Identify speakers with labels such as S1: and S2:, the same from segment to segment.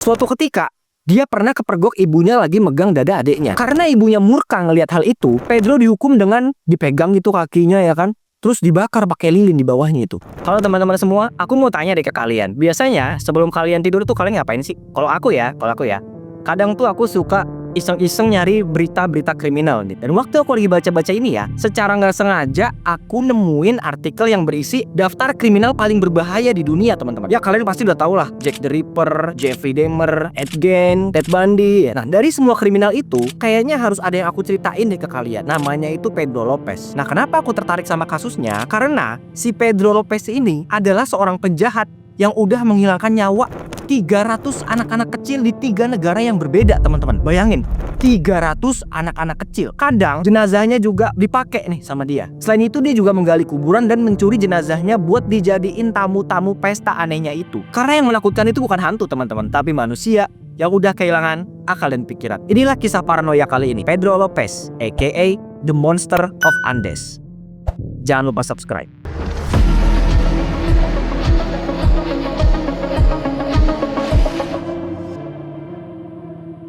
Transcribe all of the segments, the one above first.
S1: Suatu ketika, dia pernah kepergok ibunya lagi megang dada adiknya. Karena ibunya murka ngelihat hal itu, Pedro dihukum dengan dipegang gitu kakinya ya kan. Terus dibakar pakai lilin di bawahnya itu. Kalau teman-teman semua, aku mau tanya deh ke kalian. Biasanya sebelum kalian tidur tuh kalian ngapain sih? Kalau aku ya, kadang tuh aku suka iseng-iseng nyari berita-berita kriminal nih. Dan waktu aku lagi baca-baca ini ya, secara nggak sengaja aku nemuin artikel yang berisi daftar kriminal paling berbahaya di dunia, teman-teman. Ya kalian pasti udah tau lah, Jack the Ripper, Jeffrey Dahmer, Ed Gein, Ted Bundy. Nah dari semua kriminal itu, kayaknya harus ada yang aku ceritain deh ke kalian. Namanya itu Pedro Lopez. Nah kenapa aku tertarik sama kasusnya? Karena si Pedro Lopez ini adalah seorang penjahat yang udah menghilangkan nyawa 300 anak-anak kecil di 3 negara yang berbeda, teman-teman. Bayangin, 300 anak-anak kecil. Kadang jenazahnya juga dipakai nih sama dia. Selain itu dia juga menggali kuburan dan mencuri jenazahnya buat dijadiin tamu-tamu pesta anehnya itu. Karena yang menakutkan itu bukan hantu, teman-teman, tapi manusia yang udah kehilangan akal dan pikiran. Inilah kisah paranoia kali ini. Pedro Lopez, aka The Monster of Andes. Jangan lupa subscribe.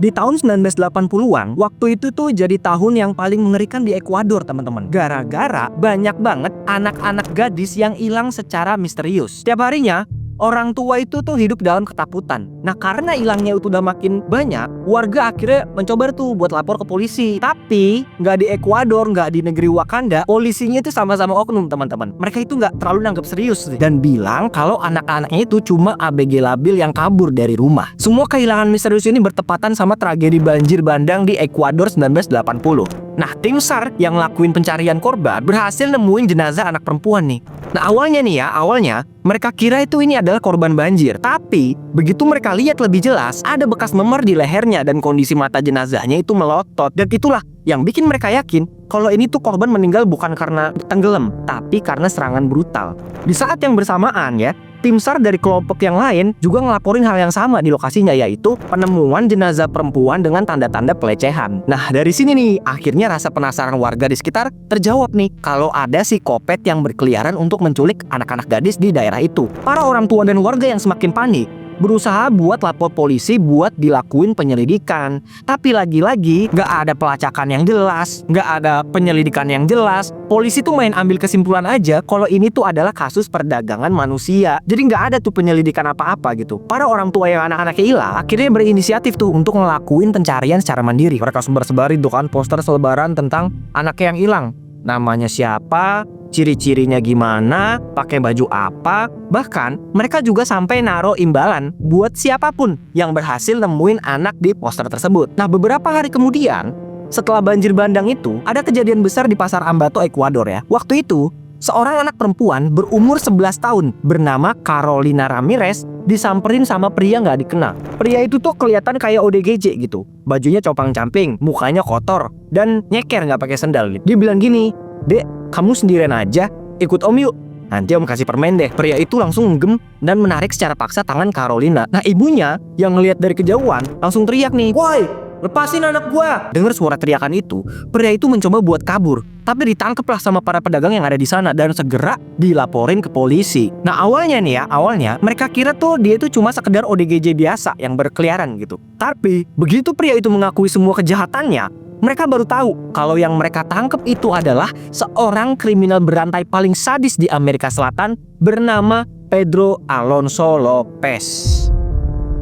S1: Di tahun 1980-an, waktu itu tuh jadi tahun yang paling mengerikan di Ekuador, teman-teman. Gara-gara banyak banget anak-anak gadis yang hilang secara misterius. Tiap harinya, orang tua itu tuh hidup dalam ketakutan. Nah karena hilangnya itu udah makin banyak, warga akhirnya mencoba tuh buat lapor ke polisi. Tapi nggak di Ekuador, nggak di negeri Wakanda, polisinya itu sama-sama oknum, teman-teman. Mereka itu nggak terlalu nanggap serius dan bilang kalau anak-anaknya itu cuma ABG labil yang kabur dari rumah. Semua kehilangan misterius ini bertepatan sama tragedi banjir bandang di Ekuador 1980. Nah, tim SAR yang ngelakuin pencarian korban berhasil nemuin jenazah anak perempuan nih. Nah, awalnya mereka kira itu ini adalah korban banjir. Tapi, begitu mereka lihat lebih jelas, ada bekas memar di lehernya dan kondisi mata jenazahnya itu melotot. Dan itulah yang bikin mereka yakin kalau ini tuh korban meninggal bukan karena tenggelam, tapi karena serangan brutal. Di saat yang bersamaan ya, tim SAR dari kelompok yang lain juga ngelaporin hal yang sama di lokasinya, yaitu penemuan jenazah perempuan dengan tanda-tanda pelecehan. Nah dari sini nih akhirnya rasa penasaran warga di sekitar terjawab nih kalau ada psikopat yang berkeliaran untuk menculik anak-anak gadis di daerah itu. Para orang tua dan warga yang semakin panik berusaha buat lapor polisi buat dilakuin penyelidikan. Tapi lagi-lagi gak ada pelacakan yang jelas, gak ada penyelidikan yang jelas. Polisi tuh main ambil kesimpulan aja kalau ini tuh adalah kasus perdagangan manusia. Jadi gak ada tuh penyelidikan apa-apa gitu. Para orang tua yang anak-anaknya hilang akhirnya berinisiatif tuh untuk ngelakuin pencarian secara mandiri. Mereka sebar-sebarin tuh kan poster selebaran tentang anaknya yang hilang. Namanya siapa, ciri-cirinya gimana, pakai baju apa. Bahkan mereka juga sampai naruh imbalan buat siapapun yang berhasil nemuin anak di poster tersebut. Nah beberapa hari kemudian, setelah banjir bandang itu, ada kejadian besar di Pasar Ambato, Ekuador ya. Waktu itu, seorang anak perempuan berumur 11 tahun bernama Carolina Ramirez disamperin sama pria nggak dikenal. Pria itu tuh kelihatan kayak ODGJ gitu. Bajunya compang-camping, mukanya kotor, dan nyeker nggak pakai sendal. Dia bilang gini, "Dek, kamu sendirian aja, ikut om yuk. Nanti om kasih permen deh." Pria itu langsung menggem dan menarik secara paksa tangan Carolina. Nah ibunya yang ngelihat dari kejauhan langsung teriak nih, "Woi, lepasin anak gua!" Dengar suara teriakan itu, pria itu mencoba buat kabur, tapi ditangkaplah sama para pedagang yang ada di sana dan segera dilaporin ke polisi. Nah awalnya mereka kira tuh dia itu cuma sekedar ODGJ biasa yang berkeliaran gitu. Tapi begitu pria itu mengakui semua kejahatannya, mereka baru tahu kalau yang mereka tangkap itu adalah seorang kriminal berantai paling sadis di Amerika Selatan bernama Pedro Alonso Lopez.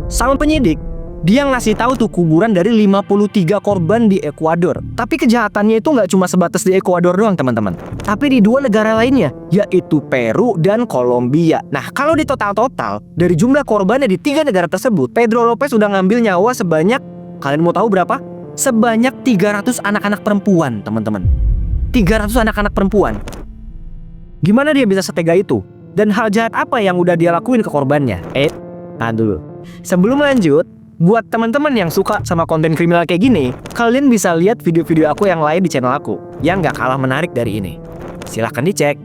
S1: Sama penyidik, dia ngasih tahu tuh kuburan dari 53 korban di Ekuador. Tapi kejahatannya itu nggak cuma sebatas di Ekuador doang, teman-teman. Tapi di 2 negara lainnya, yaitu Peru dan Kolombia. Nah, kalau di total dari jumlah korbannya di 3 negara tersebut, Pedro Lopez udah ngambil nyawa sebanyak, kalian mau tahu berapa? Sebanyak 300 anak-anak perempuan, teman-teman. 300 anak-anak perempuan. Gimana dia bisa setega itu? Dan hal jahat apa yang udah dia lakuin ke korbannya? Tahan dulu. Sebelum lanjut, buat teman-teman yang suka sama konten kriminal kayak gini, kalian bisa lihat video-video aku yang lain di channel aku yang gak kalah menarik dari ini. Silahkan dicek.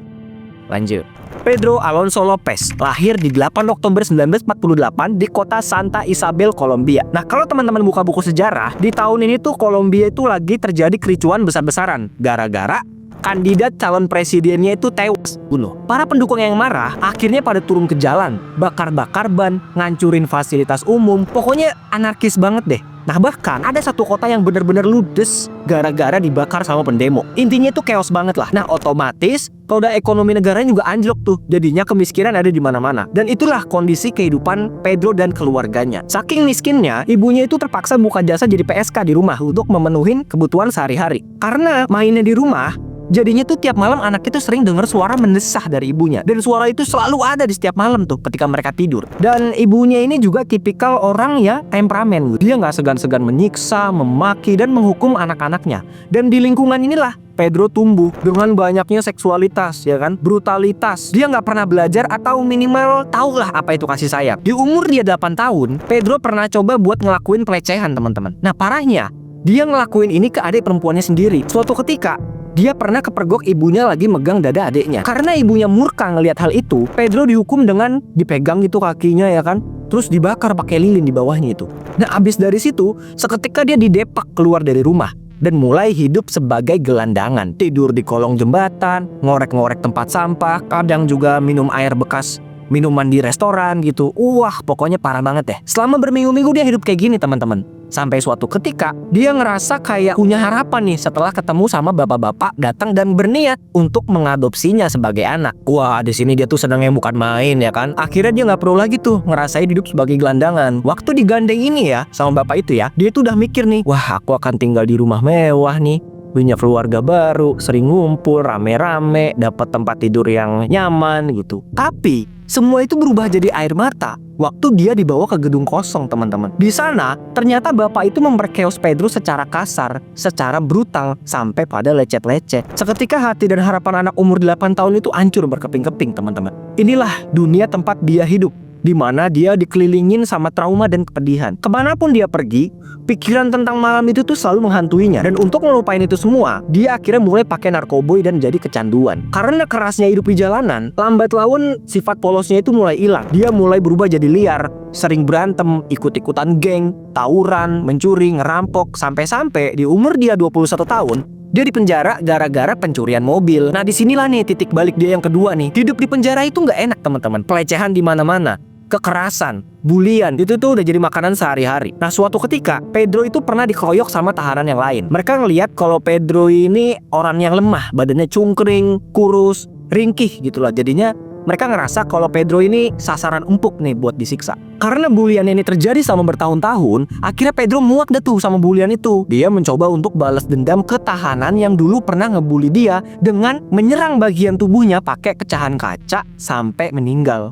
S1: Lanjut. Pedro Alonso Lopez lahir di 8 Oktober 1948 di kota Santa Isabel, Kolombia. Nah, kalau teman-teman buka buku sejarah, di tahun ini tuh Kolombia itu lagi terjadi kericuan besar-besaran gara-gara kandidat calon presidennya itu tewas bunuh. Para pendukung yang marah akhirnya pada turun ke jalan, bakar-bakar ban, ngancurin fasilitas umum, pokoknya anarkis banget deh. Nah bahkan ada satu kota yang bener-bener ludes gara-gara dibakar sama pendemo. Intinya itu chaos banget lah. Nah otomatis roda ekonomi negaranya juga anjlok tuh. Jadinya kemiskinan ada di mana-mana. Dan itulah kondisi kehidupan Pedro dan keluarganya. Saking miskinnya, ibunya itu terpaksa buka jasa jadi PSK di rumah untuk memenuhi kebutuhan sehari-hari. Karena mainnya di rumah, jadinya tuh tiap malam anak itu sering dengar suara mendesah dari ibunya. Dan suara itu selalu ada di setiap malam tuh ketika mereka tidur. Dan ibunya ini juga tipikal orang ya temperamen. Dia nggak segan-segan menyiksa, memaki, dan menghukum anak-anaknya. Dan di lingkungan inilah Pedro tumbuh dengan banyaknya seksualitas, ya kan, brutalitas. Dia nggak pernah belajar atau minimal tahulah apa itu kasih sayang. Di umur dia 8 tahun, Pedro pernah coba buat ngelakuin pelecehan, teman-teman. Nah parahnya, dia ngelakuin ini ke adik perempuannya sendiri. Suatu ketika, dia pernah kepergok ibunya lagi megang dada adiknya. Karena ibunya murka ngelihat hal itu, Pedro dihukum dengan dipegang gitu kakinya ya kan, terus dibakar pakai lilin di bawahnya itu. Nah abis dari situ, seketika dia didepak keluar dari rumah dan mulai hidup sebagai gelandangan. Tidur di kolong jembatan, ngorek-ngorek tempat sampah, kadang juga minum air bekas minuman di restoran gitu. Wah pokoknya parah banget deh. Selama berminggu-minggu dia hidup kayak gini teman-teman. Sampai suatu ketika dia ngerasa kayak punya harapan nih setelah ketemu sama bapak-bapak datang dan berniat untuk mengadopsinya sebagai anak. Wah di sini dia tuh sedangnya bukan main ya kan. Akhirnya dia nggak perlu lagi tuh ngerasain hidup sebagai gelandangan. Waktu digandeng ini ya sama bapak itu ya, dia tuh udah mikir nih, wah aku akan tinggal di rumah mewah nih, punya keluarga baru, sering ngumpul rame-rame, dapat tempat tidur yang nyaman gitu. Tapi semua itu berubah jadi air mata waktu dia dibawa ke gedung kosong, teman-teman. Di sana ternyata bapak itu memperkeos Pedro secara kasar, secara brutal, sampai pada lecet-lecet. Seketika hati dan harapan anak umur 8 tahun itu hancur berkeping-keping, teman-teman. Inilah dunia tempat dia hidup, di mana dia dikelilingin sama trauma dan kepedihan. Kemanapun dia pergi, pikiran tentang malam itu tuh selalu menghantuinya. Dan untuk ngelupain itu semua, dia akhirnya mulai pakai narkoboy dan jadi kecanduan. Karena kerasnya hidup di jalanan, lambat laun sifat polosnya itu mulai hilang. Dia mulai berubah jadi liar, sering berantem, ikut-ikutan geng, tawuran, mencuri, ngerampok, sampai-sampai di umur dia 21 tahun, dia dipenjara gara-gara pencurian mobil. Nah disinilah nih titik balik dia yang kedua nih. Hidup di penjara itu nggak enak, teman-teman. Pelecehan di mana-mana, kekerasan, bulian, itu tuh udah jadi makanan sehari-hari. Nah suatu ketika Pedro itu pernah dikeroyok sama tahanan yang lain. Mereka ngelihat kalau Pedro ini orang yang lemah, badannya cungkring, kurus, ringkih gitulah. Jadinya mereka ngerasa kalau Pedro ini sasaran empuk nih buat disiksa. Karena bulian ini terjadi selama bertahun-tahun, akhirnya Pedro muak dah tuh sama bulian itu. Dia mencoba untuk balas dendam ke tahanan yang dulu pernah ngebully dia dengan menyerang bagian tubuhnya pakai pecahan kaca sampai meninggal.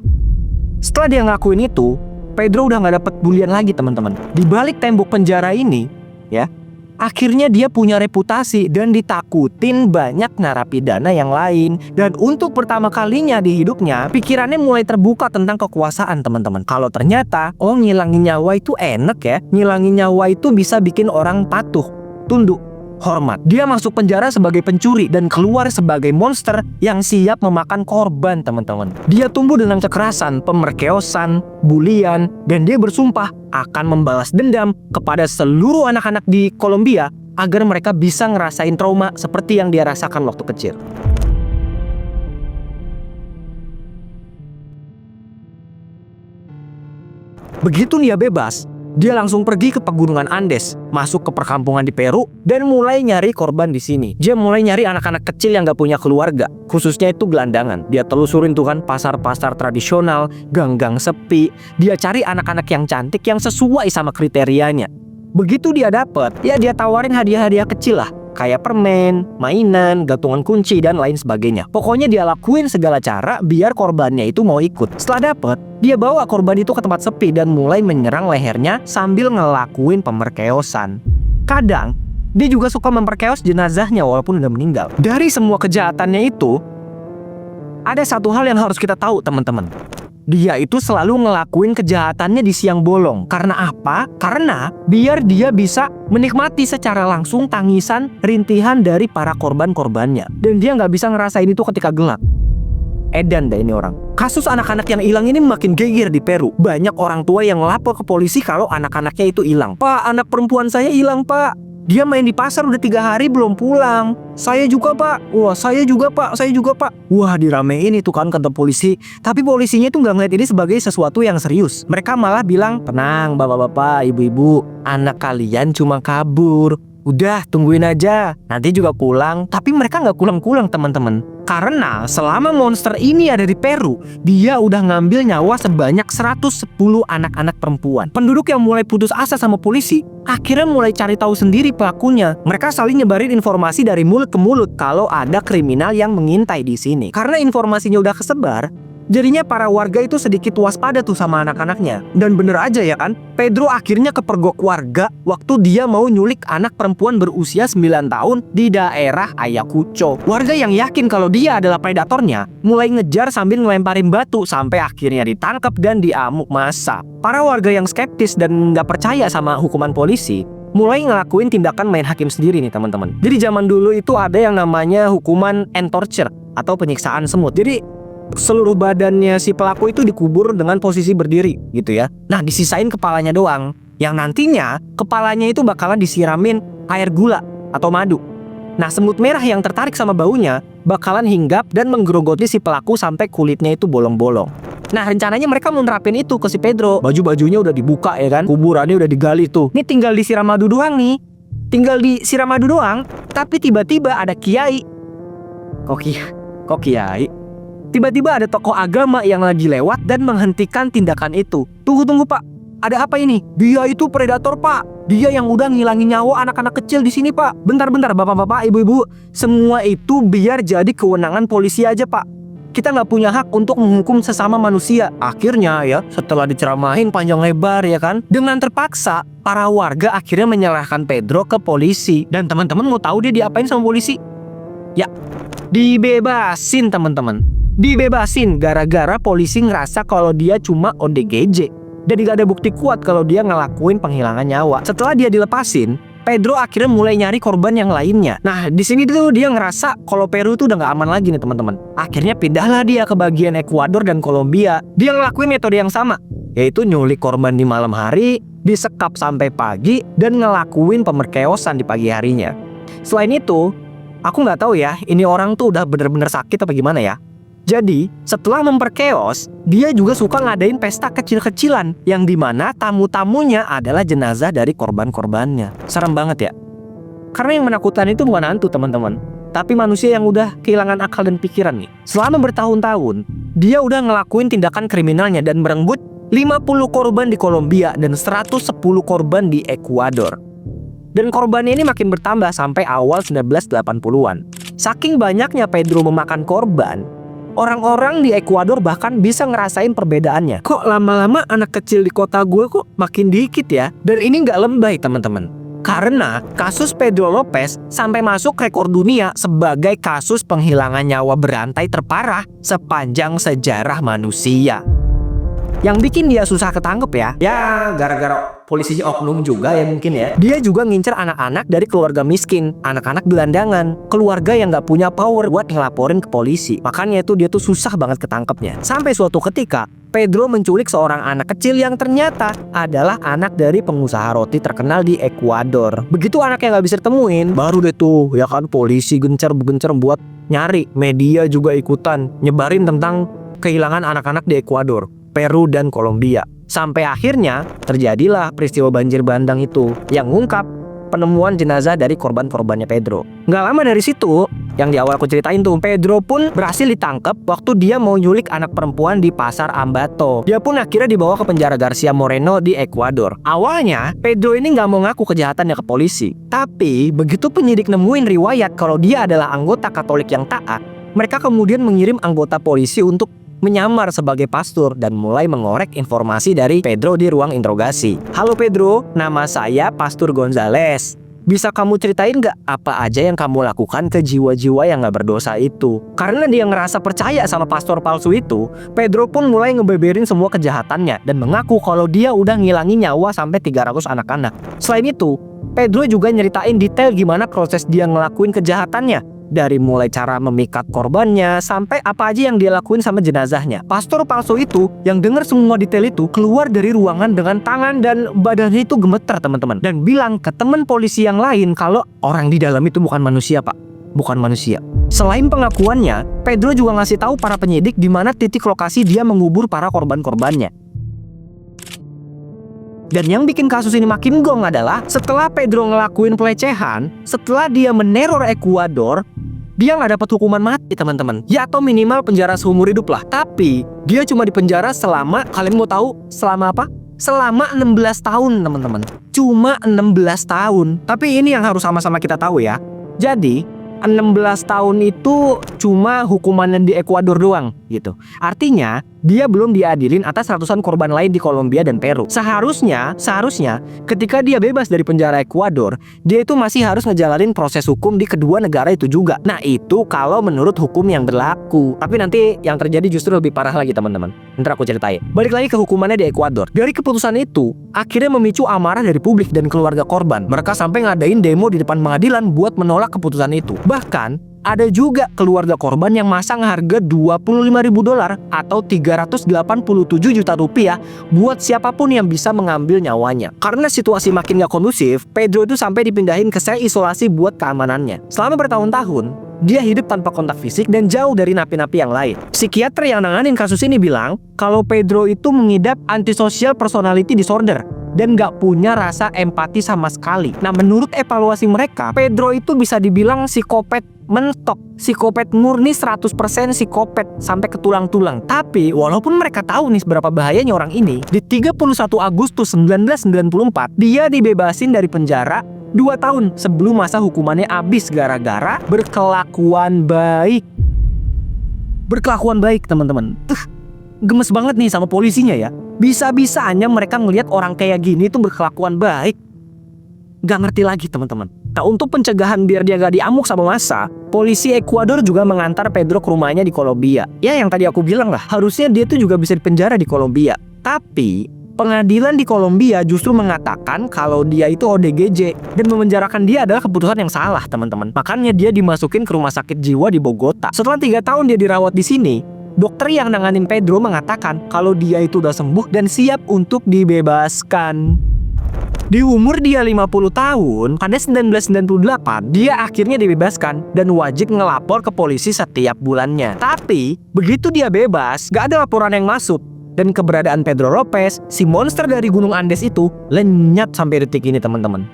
S1: Setelah dia ngakuin itu, Pedro udah gak dapet bulian lagi, teman-teman. Di balik tembok penjara ini, ya, akhirnya dia punya reputasi dan ditakutin banyak narapidana yang lain. Dan untuk pertama kalinya di hidupnya, pikirannya mulai terbuka tentang kekuasaan, teman-teman. Kalau ternyata, oh ngilangin nyawa itu enak ya. Ngilangin nyawa itu bisa bikin orang patuh, tunduk, hormat. Dia masuk penjara sebagai pencuri dan keluar sebagai monster yang siap memakan korban, teman-teman. Dia tumbuh dengan kekerasan, pemerkeosan, bulian, dan dia bersumpah akan membalas dendam kepada seluruh anak-anak di Kolombia agar mereka bisa ngerasain trauma seperti yang dia rasakan waktu kecil. Begitu dia bebas, dia langsung pergi ke pegunungan Andes, masuk ke perkampungan di Peru, dan mulai nyari korban di sini. Dia mulai nyari anak-anak kecil yang gak punya keluarga, khususnya itu gelandangan. Dia telusurin tuh kan pasar-pasar tradisional, gang-gang sepi. Dia cari anak-anak yang cantik yang sesuai sama kriterianya. Begitu dia dapet, ya dia tawarin hadiah-hadiah kecil lah, kayak permen, mainan, gantungan kunci, dan lain sebagainya. Pokoknya dia lakuin segala cara biar korbannya itu mau ikut. Setelah dapet, dia bawa korban itu ke tempat sepi dan mulai menyerang lehernya sambil ngelakuin pemerkeosan. Kadang, dia juga suka memperkeos jenazahnya walaupun udah meninggal. Dari semua kejahatannya itu, ada satu hal yang harus kita tahu, teman-teman. Dia itu selalu ngelakuin kejahatannya di siang bolong. Karena apa? Karena biar dia bisa menikmati secara langsung tangisan, rintihan dari para korban-korbannya. Dan dia nggak bisa ngerasain itu ketika gelap. Edan dah ini orang. Kasus anak-anak yang hilang ini makin geger di Peru. Banyak orang tua yang lapor ke polisi kalau anak-anaknya itu hilang. Pak, anak perempuan saya hilang, Pak. Dia main di pasar udah 3 hari belum pulang. Saya juga pak. Wah saya juga pak. Saya juga pak. Wah diramein itu kan kantor polisi. Tapi polisinya itu nggak ngeliat ini sebagai sesuatu yang serius. Mereka malah bilang, tenang bapak-bapak, ibu-ibu, anak kalian cuma kabur. Udah tungguin aja, nanti juga pulang. Tapi mereka nggak pulang-pulang teman-teman. Karena selama monster ini ada di Peru, dia udah ngambil nyawa sebanyak 110 anak-anak perempuan. Penduduk yang mulai putus asa sama polisi akhirnya mulai cari tahu sendiri pelakunya. Mereka saling nyebarin informasi dari mulut ke mulut kalau ada kriminal yang mengintai di sini. Karena informasinya udah kesebar, jadinya para warga itu sedikit waspada tuh sama anak-anaknya. Dan bener aja ya kan, Pedro akhirnya kepergok warga waktu dia mau nyulik anak perempuan berusia 9 tahun di daerah Ayacucho. Warga yang yakin kalau dia adalah predatornya mulai ngejar sambil ngelemparin batu sampai akhirnya ditangkap dan diamuk massa. Para warga yang skeptis dan nggak percaya sama hukuman polisi mulai ngelakuin tindakan main hakim sendiri nih teman-teman. Jadi zaman dulu itu ada yang namanya hukuman entorture atau penyiksaan semut. Jadi seluruh badannya si pelaku itu dikubur dengan posisi berdiri gitu ya. Nah disisain kepalanya doang, yang nantinya kepalanya itu bakalan disiramin air gula atau madu. Nah semut merah yang tertarik sama baunya bakalan hinggap dan menggerogoti si pelaku sampai kulitnya itu bolong-bolong. Nah rencananya mereka mau nerapin itu ke si Pedro. Baju-bajunya udah dibuka ya kan, kuburannya udah digali tuh. Ini tinggal disiram madu doang nih. Tinggal disiram madu doang. Tapi tiba-tiba ada kiai. Kok kiai? Tiba-tiba ada tokoh agama yang lagi lewat dan menghentikan tindakan itu. Tunggu pak, ada apa ini? Dia itu predator pak. Dia yang udah ngilangin nyawa anak-anak kecil di sini pak. Bentar bapak-bapak, ibu-ibu, semua itu biar jadi kewenangan polisi aja pak. Kita nggak punya hak untuk menghukum sesama manusia. Akhirnya ya, setelah diceramahin panjang lebar ya kan, dengan terpaksa para warga akhirnya menyerahkan Pedro ke polisi. Dan teman-teman mau tahu dia diapain sama polisi? Ya, dibebasin teman-teman. Dibebasin gara-gara polisi ngerasa kalau dia cuma ODGJ dan gak ada bukti kuat kalau dia ngelakuin penghilangan nyawa. Setelah dia dilepasin, Pedro akhirnya mulai nyari korban yang lainnya. Nah di sini tuh dia ngerasa kalau Peru tuh udah gak aman lagi nih teman-teman. Akhirnya pindahlah dia ke bagian Ekuador dan Kolombia. Dia ngelakuin metode yang sama, yaitu nyulik korban di malam hari, disekap sampai pagi, dan ngelakuin pemerkeosan di pagi harinya. Selain itu, aku nggak tahu ya, ini orang tuh udah bener-bener sakit apa gimana ya. Jadi, setelah memperkeos, dia juga suka ngadain pesta kecil-kecilan yang dimana tamu-tamunya adalah jenazah dari korban-korbannya. Serem banget ya. Karena yang menakutkan itu bukan hantu teman-teman, tapi manusia yang udah kehilangan akal dan pikiran nih. Selama bertahun-tahun, dia udah ngelakuin tindakan kriminalnya dan merenggut 50 korban di Kolombia dan 110 korban di Ekuador. Dan korbannya ini makin bertambah sampai awal 1980-an. Saking banyaknya Pedro memakan korban, orang-orang di Ekuador bahkan bisa ngerasain perbedaannya. Kok lama-lama anak kecil di kota gue kok makin dikit ya? Dan ini nggak lebay teman-teman. Karena kasus Pedro Lopez sampai masuk rekor dunia sebagai kasus penghilangan nyawa berantai terparah sepanjang sejarah manusia. Yang bikin dia susah ketangkep ya gara-gara polisi oknum juga ya mungkin ya. Dia juga ngincer anak-anak dari keluarga miskin, anak-anak gelandangan, keluarga yang gak punya power buat ngelaporin ke polisi. Makanya itu dia tuh susah banget ketangkepnya. Sampai suatu ketika, Pedro menculik seorang anak kecil yang ternyata adalah anak dari pengusaha roti terkenal di Ekuador. Begitu anaknya gak bisa ditemuin, baru deh tuh ya kan polisi gencar-gencar buat nyari. Media juga ikutan nyebarin tentang kehilangan anak-anak di Ekuador, Peru, dan Kolombia. Sampai akhirnya terjadilah peristiwa banjir bandang itu yang ngungkap penemuan jenazah dari korban-korbannya Pedro. Nggak lama dari situ, yang di awal aku ceritain tuh, Pedro pun berhasil ditangkap waktu dia mau nyulik anak perempuan di pasar Ambato. Dia pun akhirnya dibawa ke penjara Garcia Moreno di Ekuador. Awalnya, Pedro ini nggak mau ngaku kejahatannya ke polisi. Tapi, begitu penyidik nemuin riwayat kalau dia adalah anggota Katolik yang taat, mereka kemudian mengirim anggota polisi untuk menyamar sebagai pastor dan mulai mengorek informasi dari Pedro di ruang interogasi. Halo Pedro, nama saya Pastor Gonzales. Bisa kamu ceritain nggak apa aja yang kamu lakukan ke jiwa-jiwa yang nggak berdosa itu? Karena dia ngerasa percaya sama pastor palsu itu, Pedro pun mulai ngebeberin semua kejahatannya dan mengaku kalau dia udah ngilangin nyawa sampai 300 anak-anak. Selain itu, Pedro juga nyeritain detail gimana proses dia ngelakuin kejahatannya. Dari mulai cara memikat korbannya sampai apa aja yang dia lakuin sama jenazahnya. Pastor palsu itu yang dengar semua detail itu keluar dari ruangan dengan tangan dan badannya itu gemeter teman-teman. Dan bilang ke teman polisi yang lain kalau orang di dalam itu bukan manusia pak. Bukan manusia. Selain pengakuannya, Pedro juga ngasih tahu para penyidik di mana titik lokasi dia mengubur para korban-korbannya. Dan yang bikin kasus ini makin gong adalah setelah Pedro ngelakuin pelecehan, setelah dia meneror Ekuador, dia nggak dapat hukuman mati teman-teman. Ya atau minimal penjara seumur hidup lah. Tapi dia cuma dipenjara selama, kalian mau tahu selama apa? Selama 16 tahun teman-teman. Cuma 16 tahun. Tapi ini yang harus sama-sama kita tahu ya. Jadi 16 tahun itu cuma hukumannya di Ekuador doang gitu. Artinya dia belum diadilin atas ratusan korban lain di Kolombia dan Peru. Seharusnya ketika dia bebas dari penjara Ekuador, dia itu masih harus ngejalanin proses hukum di kedua negara itu juga. Nah itu kalau menurut hukum yang berlaku. Tapi nanti yang terjadi justru lebih parah lagi teman-teman. Ntar aku ceritain. Balik lagi ke hukumannya di Ekuador. Dari keputusan itu akhirnya memicu amarah dari publik dan keluarga korban. Mereka sampai ngadain demo di depan pengadilan buat menolak keputusan itu. Bahkan ada juga keluarga korban yang masang harga $25.000 atau 387 juta rupiah buat siapapun yang bisa mengambil nyawanya. Karena situasi makin gak kondusif, Pedro itu sampai dipindahin ke sel isolasi buat keamanannya. Selama bertahun-tahun, dia hidup tanpa kontak fisik dan jauh dari napi-napi yang lain. Psikiater yang nanganin kasus ini bilang kalau Pedro itu mengidap antisocial personality disorder dan gak punya rasa empati sama sekali. Nah menurut evaluasi mereka, Pedro itu bisa dibilang psikopat mentok, psikopat murni 100% psikopat sampai ke tulang-tulang. Tapi walaupun mereka tahu nih seberapa bahayanya orang ini, di 31 Agustus 1994 dia dibebasin dari penjara 2 tahun sebelum masa hukumannya habis gara-gara berkelakuan baik. Berkelakuan baik teman-teman. Gemes banget nih sama polisinya ya. Bisa-bisanya mereka ngelihat orang kayak gini tuh berkelakuan baik. Gak ngerti lagi teman-teman. Nah untuk pencegahan biar dia gak diamuk sama massa, polisi Ekuador juga mengantar Pedro ke rumahnya di Kolombia. Ya yang tadi aku bilang lah, harusnya dia tuh juga bisa dipenjara di Kolombia. Tapi pengadilan di Kolombia justru mengatakan kalau dia itu ODGJ dan memenjarakan dia adalah keputusan yang salah teman-teman. Makanya dia dimasukin ke rumah sakit jiwa di Bogota. Setelah 3 tahun dia dirawat di sini, dokter yang nanganin Pedro mengatakan kalau dia itu udah sembuh dan siap untuk dibebaskan. Di umur dia 50 tahun, pada 1998, dia akhirnya dibebaskan dan wajib ngelapor ke polisi setiap bulannya. Tapi, begitu dia bebas, gak ada laporan yang masuk. Dan keberadaan Pedro Lopez, si monster dari Gunung Andes itu, lenyap sampai detik ini teman-teman.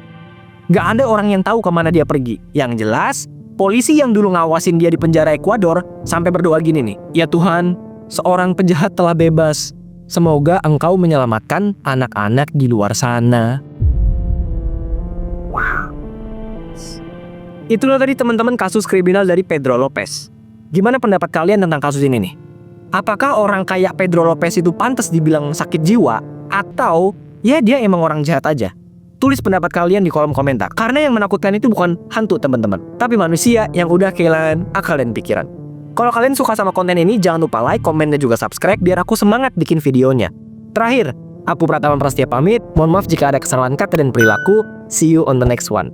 S1: Gak ada orang yang tahu kemana dia pergi. Yang jelas, polisi yang dulu ngawasin dia di penjara Ekuador sampai berdoa gini nih, "Ya Tuhan, seorang penjahat telah bebas. Semoga Engkau menyelamatkan anak-anak di luar sana." Wow. Itulah tadi teman-teman kasus kriminal dari Pedro Lopez. Gimana pendapat kalian tentang kasus ini nih? Apakah orang kayak Pedro Lopez itu pantas dibilang sakit jiwa? Atau ya dia emang orang jahat aja? Tulis pendapat kalian di kolom komentar. Karena yang menakutkan itu bukan hantu teman-teman, tapi manusia yang udah kehilangan akal dan pikiran. Kalau kalian suka sama konten ini, jangan lupa like, komen, dan juga subscribe biar aku semangat bikin videonya. Terakhir, aku Pratama Prasetya pamit. Mohon maaf jika ada kesalahan kata dan perilaku. See you on the next one.